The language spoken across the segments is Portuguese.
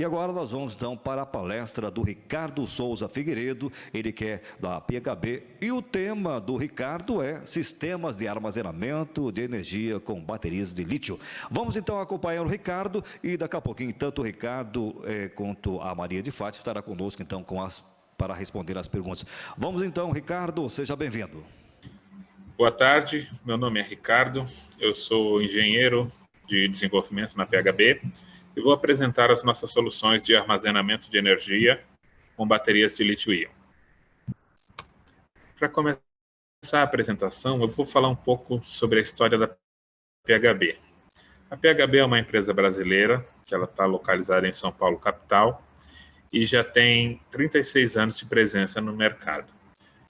E agora nós vamos então para a palestra do Ricardo Souza Figueiredo, ele que é da PHB, e o tema do Ricardo é Sistemas de Armazenamento de Energia com Baterias de Lítio. Vamos então acompanhar o Ricardo e daqui a pouquinho tanto o Ricardo quanto a Maria de Fátima estará conosco então para responder as perguntas. Vamos então, Ricardo, seja bem-vindo. Boa tarde, meu nome é Ricardo, eu sou engenheiro de desenvolvimento na PHB e vou apresentar as nossas soluções de armazenamento de energia com baterias de lítio-íon. Para começar a apresentação, eu vou falar um pouco sobre a história da PHB. A PHB é uma empresa brasileira, que ela está localizada em São Paulo, capital, e já tem 36 anos de presença no mercado.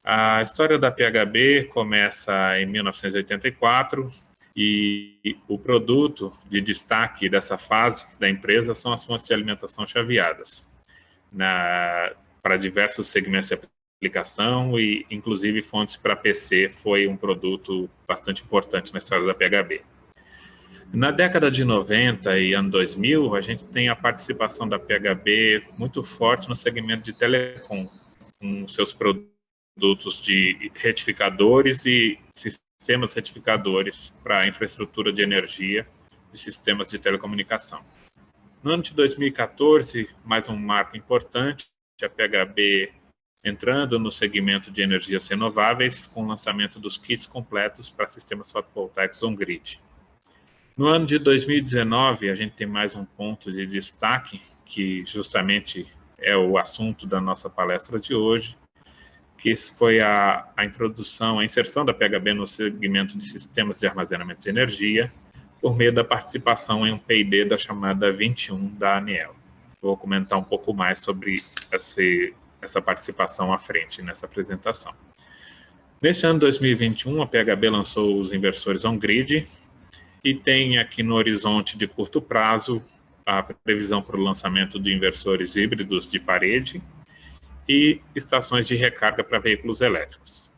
A história da PHB começa em 1984, e o produto de destaque dessa fase da empresa são as fontes de alimentação chaveadas, para diversos segmentos de aplicação e, inclusive, fontes para PC foi um produto bastante importante na história da PHB. Na década de 90 e ano 2000, a gente tem a participação da PHB muito forte no segmento de telecom, com seus produtos de retificadores e sistemas retificadores para infraestrutura de energia e sistemas de telecomunicação. No ano de 2014, mais um marco importante, a PHB entrando no segmento de energias renováveis com o lançamento dos kits completos para sistemas fotovoltaicos on-grid. No ano de 2019, a gente tem mais um ponto de destaque, que justamente é o assunto da nossa palestra de hoje, que foi a introdução, a inserção da PHB no segmento de sistemas de armazenamento de energia, por meio da participação em um P&D da chamada 21 da ANEEL. Vou comentar um pouco mais sobre essa participação à frente nessa apresentação. Neste ano 2021, a PHB lançou os inversores on-grid e tem aqui no horizonte de curto prazo a previsão para o lançamento de inversores híbridos de parede e estações de recarga para veículos elétricos.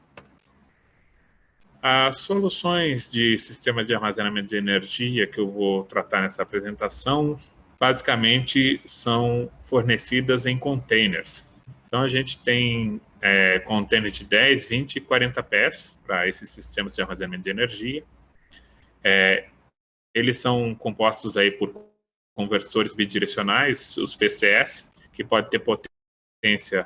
As soluções de sistema de armazenamento de energia que eu vou tratar nessa apresentação, basicamente são fornecidas em containers. Então, a gente tem containers de 10, 20 e 40 pés para esses sistemas de armazenamento de energia. Eles são compostos aí por conversores bidirecionais, os PCS, que pode ter potência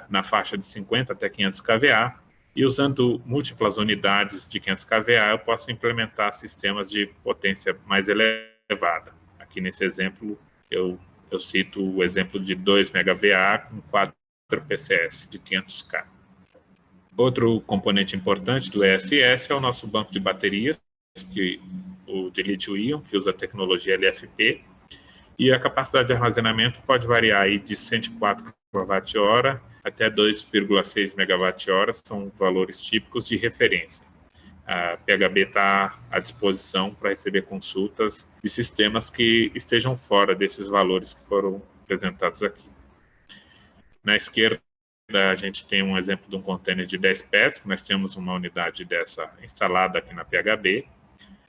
na faixa de 50 até 500 kVA, e usando múltiplas unidades de 500 kVA, eu posso implementar sistemas de potência mais elevada. Aqui nesse exemplo, eu cito o exemplo de 2 MVA com 4 PCS de 500K. Outro componente importante do ESS é o nosso banco de baterias, o de lítio-íon, que usa a tecnologia LFP, e a capacidade de armazenamento pode variar aí de 104 kWh até 2,6 MWh, são valores típicos de referência. A PHB está à disposição para receber consultas de sistemas que estejam fora desses valores que foram apresentados aqui. Na esquerda, a gente tem um exemplo de um container de 10 pés, que nós temos uma unidade dessa instalada aqui na PHB,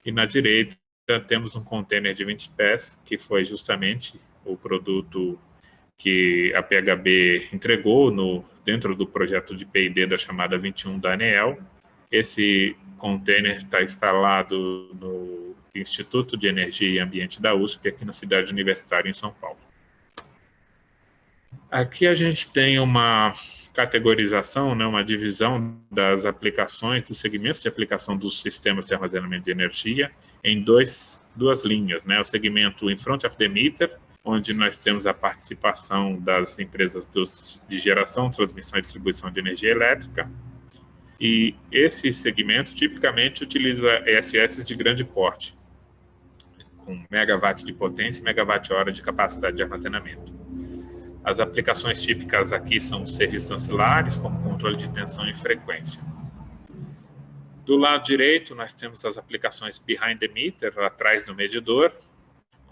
e na direita temos um container de 20 pés, que foi justamente o produto que a PHB entregou dentro do projeto de P&D da chamada 21 da ANEEL. Esse container está instalado no Instituto de Energia e Ambiente da USP, aqui na cidade universitária, em São Paulo. Aqui a gente tem uma categorização, uma divisão das aplicações, dos segmentos de aplicação dos sistemas de armazenamento de energia em duas linhas, o segmento in front of the meter, onde nós temos a participação das empresas de geração, transmissão e distribuição de energia elétrica, e esse segmento tipicamente utiliza ESS de grande porte, com megawatt de potência e megawatt-hora de capacidade de armazenamento. As aplicações típicas aqui são os serviços ancilares, como controle de tensão e frequência. Do lado direito, nós temos as aplicações behind the meter, atrás do medidor,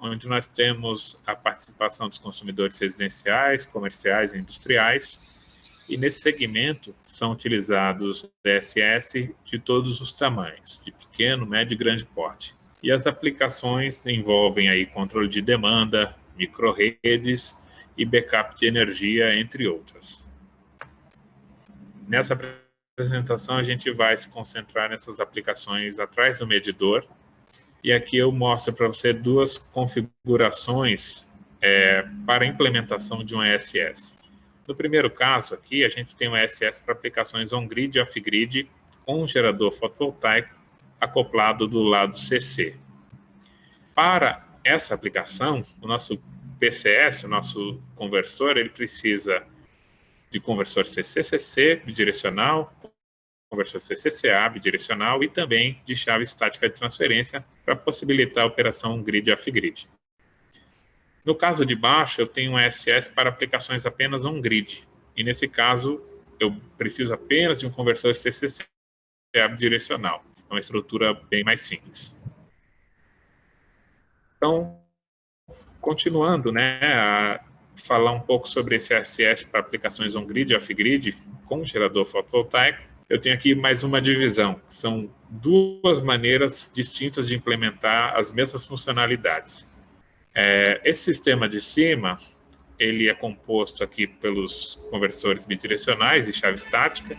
onde nós temos a participação dos consumidores residenciais, comerciais e industriais. E nesse segmento são utilizados DSS de todos os tamanhos, de pequeno, médio e grande porte. E as aplicações envolvem aí controle de demanda, microredes e backup de energia, entre outras. Nessa apresentação, a gente vai se concentrar nessas aplicações atrás do medidor. E aqui eu mostro para você duas configurações para a implementação de um ESS. No primeiro caso aqui, a gente tem um ESS para aplicações on-grid e off-grid com um gerador fotovoltaico acoplado do lado CC. Para essa aplicação, o nosso PCS, o nosso conversor, ele precisa de conversor CC-CC bidirecional, conversor CCCA bidirecional e também de chave estática de transferência para possibilitar a operação grid off-grid. No caso de baixo, eu tenho um ESS para aplicações apenas on-grid. E nesse caso, eu preciso apenas de um conversor CCCA bidirecional. É uma estrutura bem mais simples. Então, continuando, né, a falar um pouco sobre esse ESS para aplicações on-grid e off-grid com gerador fotovoltaico, eu tenho aqui mais uma divisão, que são duas maneiras distintas de implementar as mesmas funcionalidades. Esse sistema de cima, ele é composto aqui pelos conversores bidirecionais e chave estática,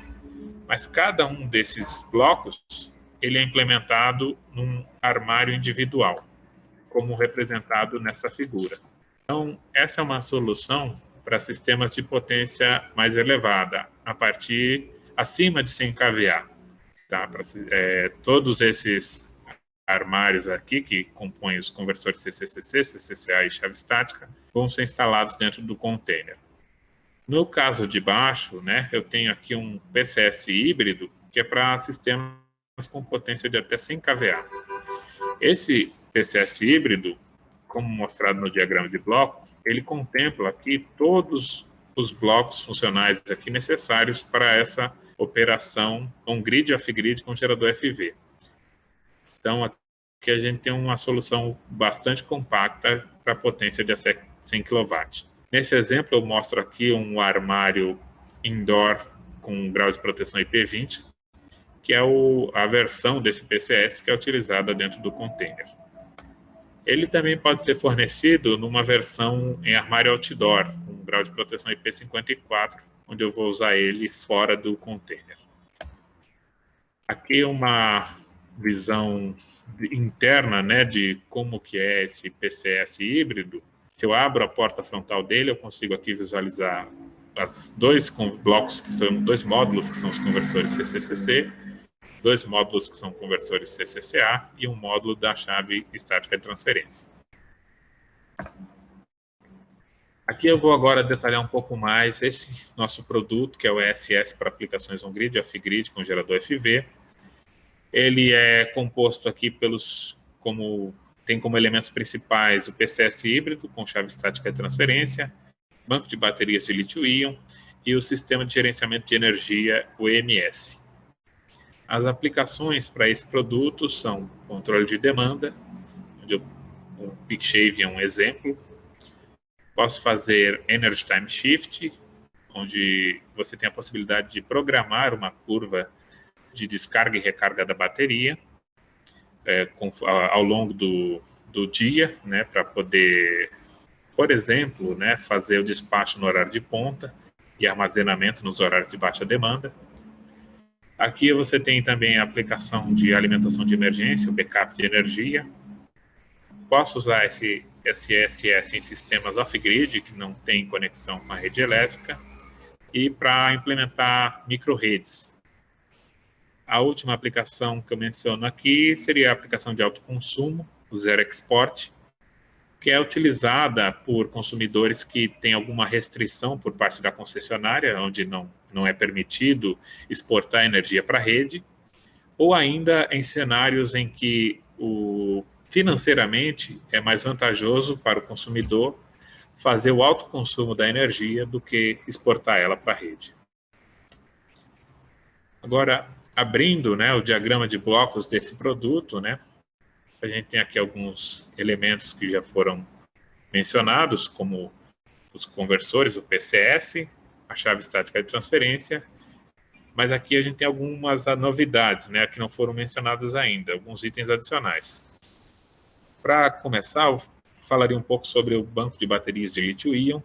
mas cada um desses blocos, ele é implementado num armário individual, como representado nessa figura. Então, essa é uma solução para sistemas de potência mais elevada, a partir acima de 100 kVA. Tá? Todos esses armários aqui, que compõem os conversores CCCC, CCCA e chave estática, vão ser instalados dentro do container. No caso de baixo, né, eu tenho aqui um PCS híbrido, que é para sistemas com potência de até 100 kVA. Esse PCS híbrido, como mostrado no diagrama de bloco, ele contempla aqui todos os blocos funcionais aqui necessários para essa operação on-grid e off-grid com gerador FV. Então, aqui a gente tem uma solução bastante compacta para potência de 100 kW. Nesse exemplo, eu mostro aqui um armário indoor com um grau de proteção IP20, que é a versão desse PCS que é utilizada dentro do container. Ele também pode ser fornecido numa versão em armário outdoor, com um grau de proteção IP54, onde eu vou usar ele fora do container. Aqui uma visão interna, né, de como que é esse PCS híbrido. Se eu abro a porta frontal dele, eu consigo aqui visualizar os dois blocos, que são dois módulos, que são os conversores CCCC, dois módulos que são conversores CCCA e um módulo da chave estática de transferência. Aqui eu vou agora detalhar um pouco mais esse nosso produto, que é o ESS para aplicações on-grid e off-grid com gerador FV. Ele é composto aqui tem como elementos principais o PCS híbrido com chave estática de transferência, banco de baterias de lítio-íon e o sistema de gerenciamento de energia, o EMS. As aplicações para esse produto são controle de demanda, onde o PeakShave é um exemplo. Posso fazer Energy Time Shift, onde você tem a possibilidade de programar uma curva de descarga e recarga da bateria ao longo do dia, né, para poder, por exemplo, né, fazer o despacho no horário de ponta e armazenamento nos horários de baixa demanda. Aqui você tem também a aplicação de alimentação de emergência, o backup de energia. Posso usar esse ESS em sistemas off-grid, que não tem conexão com a rede elétrica, e para implementar micro-redes. A última aplicação que eu menciono aqui seria a aplicação de alto consumo, o Zero Export, que é utilizada por consumidores que têm alguma restrição por parte da concessionária, onde não é permitido exportar energia para a rede, ou ainda em cenários em que financeiramente é mais vantajoso para o consumidor fazer o alto consumo da energia do que exportar ela para a rede. Agora, abrindo, né, o diagrama de blocos desse produto, né, a gente tem aqui alguns elementos que já foram mencionados, como os conversores, o PCS, a chave estática de transferência, mas aqui a gente tem algumas novidades, né, que não foram mencionadas ainda, alguns itens adicionais. Para começar, eu falaria um pouco sobre o banco de baterias de lítio-íon,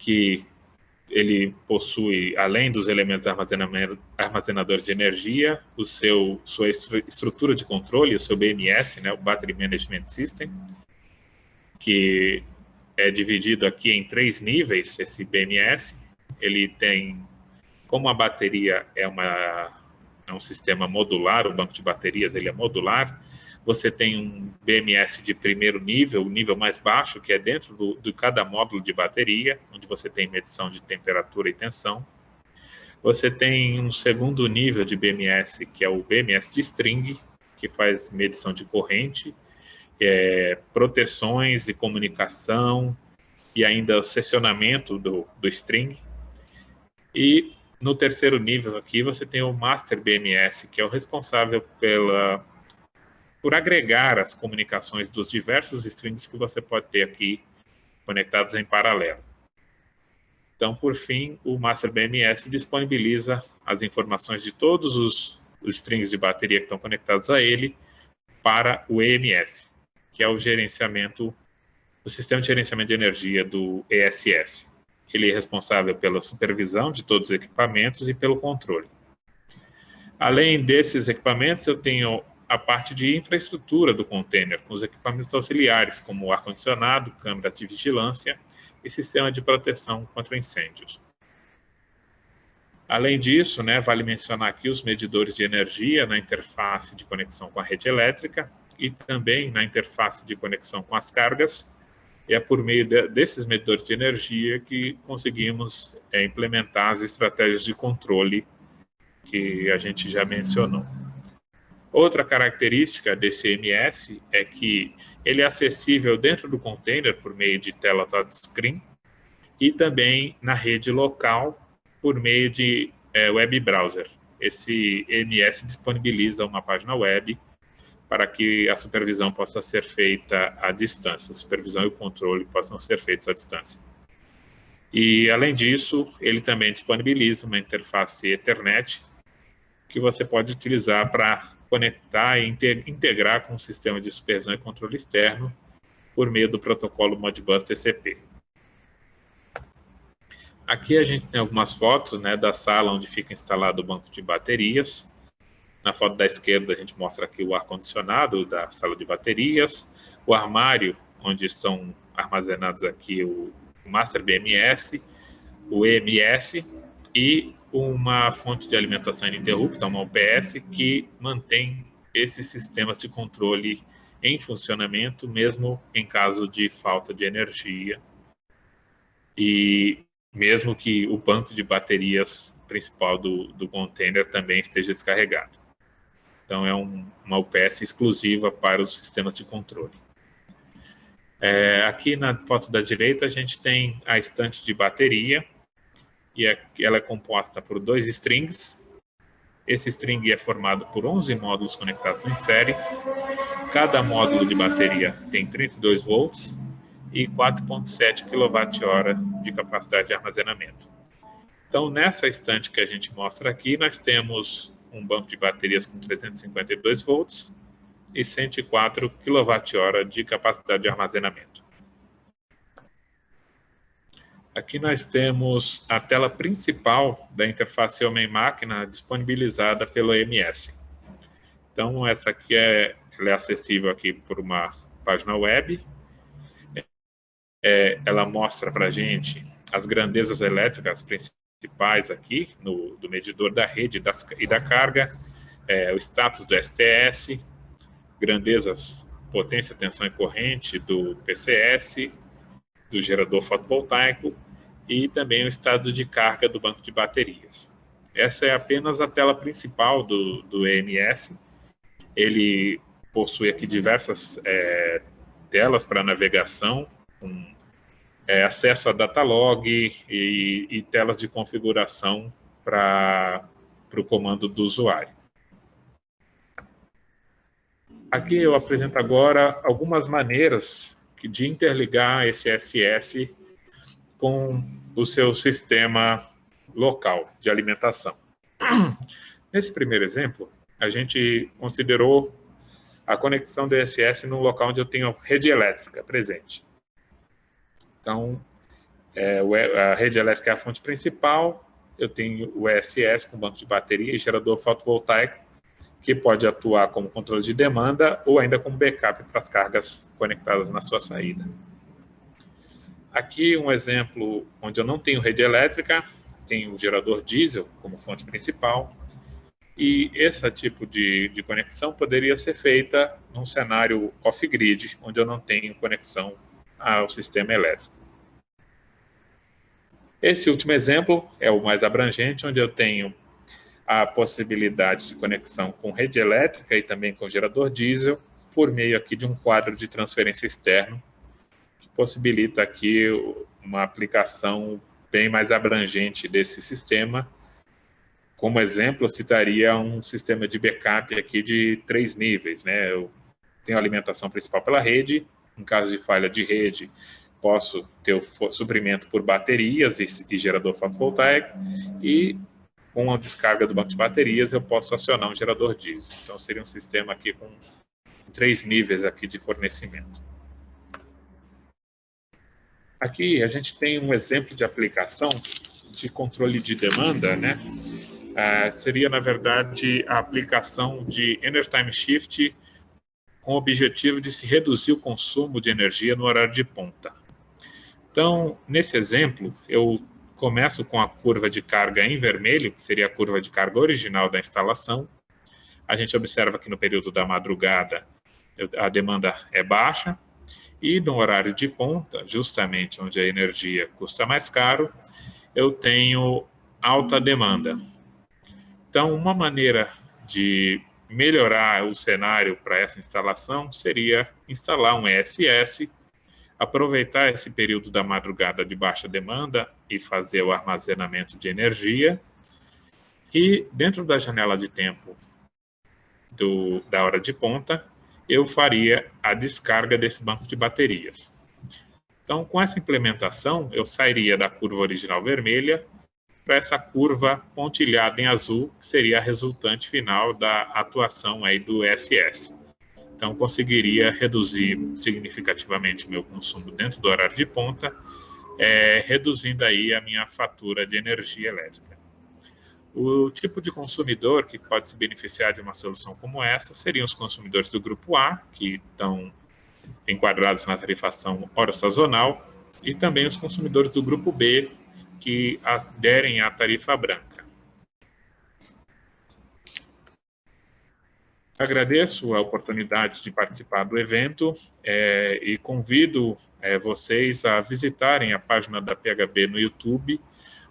que ele possui, além dos elementos armazenadores de energia, sua estrutura de controle, o seu BMS, né, o Battery Management System, que é dividido aqui em 3 níveis, esse BMS. Ele tem, como a bateria é um sistema modular, o banco de baterias ele é modular, você tem um BMS de primeiro nível, o nível mais baixo, que é dentro de cada módulo de bateria, onde você tem medição de temperatura e tensão. Você tem um segundo nível de BMS, que é o BMS de string, que faz medição de corrente, proteções e comunicação, e ainda o seccionamento do string. E no terceiro nível aqui você tem o Master BMS, que é o responsável por agregar as comunicações dos diversos strings que você pode ter aqui conectados em paralelo. Então, por fim, o Master BMS disponibiliza as informações de todos os strings de bateria que estão conectados a ele para o EMS, que é o sistema de gerenciamento de energia do ESS. Ele é responsável pela supervisão de todos os equipamentos e pelo controle. Além desses equipamentos, eu tenho a parte de infraestrutura do container, com os equipamentos auxiliares, como ar-condicionado, câmeras de vigilância e sistema de proteção contra incêndios. Além disso, vale mencionar aqui os medidores de energia na interface de conexão com a rede elétrica e também na interface de conexão com as cargas. E é por meio desses medidores de energia que conseguimos implementar as estratégias de controle que a gente já mencionou. Outra característica desse EMS é que ele é acessível dentro do container por meio de tela touchscreen e também na rede local por meio de web browser. Esse EMS disponibiliza uma página web para que a supervisão possa ser feita à distância, a supervisão e o controle possam ser feitos à distância. E, além disso, ele também disponibiliza uma interface Ethernet que você pode utilizar para conectar e integrar com o sistema de supervisão e controle externo por meio do protocolo Modbus TCP. Aqui a gente tem algumas fotos da sala onde fica instalado o banco de baterias. Na foto da esquerda a gente mostra aqui o ar-condicionado da sala de baterias, o armário onde estão armazenados aqui o Master BMS, o EMS e uma fonte de alimentação ininterrupta, uma UPS, que mantém esses sistemas de controle em funcionamento, mesmo em caso de falta de energia e mesmo que o banco de baterias principal do container também esteja descarregado. Então, é uma UPS exclusiva para os sistemas de controle. Aqui na foto da direita, a gente tem a estante de bateria, e ela é composta por 2 strings. Esse string é formado por 11 módulos conectados em série. Cada módulo de bateria tem 32 volts e 4,7 kWh de capacidade de armazenamento. Então, nessa estante que a gente mostra aqui, nós temos um banco de baterias com 352 volts e 104 kWh de capacidade de armazenamento. Aqui nós temos a tela principal da interface homem-máquina disponibilizada pelo EMS. Então, essa aqui ela é acessível aqui por uma página web. Ela mostra para a gente as grandezas elétricas principais aqui do medidor da rede e da carga, o status do STS, grandezas, potência, tensão e corrente do PCS, do gerador fotovoltaico e também o estado de carga do banco de baterias. Essa é apenas a tela principal do EMS. Ele possui aqui diversas telas para navegação, com acesso a datalog e telas de configuração para o comando do usuário. Aqui eu apresento agora algumas maneiras de interligar esse SS com o seu sistema local de alimentação. Nesse primeiro exemplo, a gente considerou a conexão do SS no local onde eu tenho rede elétrica presente. Então, A rede elétrica é a fonte principal, eu tenho o ESS com banco de bateria e gerador fotovoltaico, que pode atuar como controle de demanda ou ainda como backup para as cargas conectadas na sua saída. Aqui um exemplo onde eu não tenho rede elétrica, tenho o gerador diesel como fonte principal, e esse tipo de conexão poderia ser feita num cenário off-grid, onde eu não tenho conexão ao sistema elétrico. Esse último exemplo é o mais abrangente, onde eu tenho a possibilidade de conexão com rede elétrica e também com gerador diesel, por meio aqui de um quadro de transferência externo, que possibilita aqui uma aplicação bem mais abrangente desse sistema. Como exemplo, eu citaria um sistema de backup aqui de 3 níveis, né? Eu tenho a alimentação principal pela rede, em caso de falha de rede, posso ter o suprimento por baterias e gerador fotovoltaico, e com a descarga do banco de baterias eu posso acionar um gerador diesel. Então seria um sistema aqui com 3 níveis aqui de fornecimento. Aqui a gente tem um exemplo de aplicação de controle de demanda, né? Seria, na verdade, a aplicação de Energy Time Shift com o objetivo de se reduzir o consumo de energia no horário de ponta. Então, nesse exemplo, eu começo com a curva de carga em vermelho, que seria a curva de carga original da instalação. A gente observa que no período da madrugada a demanda é baixa, e no horário de ponta, justamente onde a energia custa mais caro, eu tenho alta demanda. Então, uma maneira de melhorar o cenário para essa instalação seria instalar um ESS, aproveitar esse período da madrugada de baixa demanda e fazer o armazenamento de energia, e dentro da janela de tempo da hora de ponta, eu faria a descarga desse banco de baterias. Então, com essa implementação, eu sairia da curva original vermelha para essa curva pontilhada em azul, que seria a resultante final da atuação aí do ESS. Então, conseguiria reduzir significativamente o meu consumo dentro do horário de ponta, reduzindo aí a minha fatura de energia elétrica. O tipo de consumidor que pode se beneficiar de uma solução como essa seriam os consumidores do grupo A, que estão enquadrados na tarifação hora sazonal, e também os consumidores do grupo B, que aderem à tarifa branca. Agradeço a oportunidade de participar do evento e convido vocês a visitarem a página da PHB no YouTube,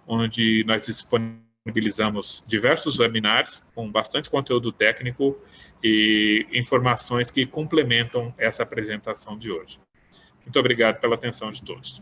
onde nós disponibilizamos diversos webinars com bastante conteúdo técnico e informações que complementam essa apresentação de hoje. Muito obrigado pela atenção de todos.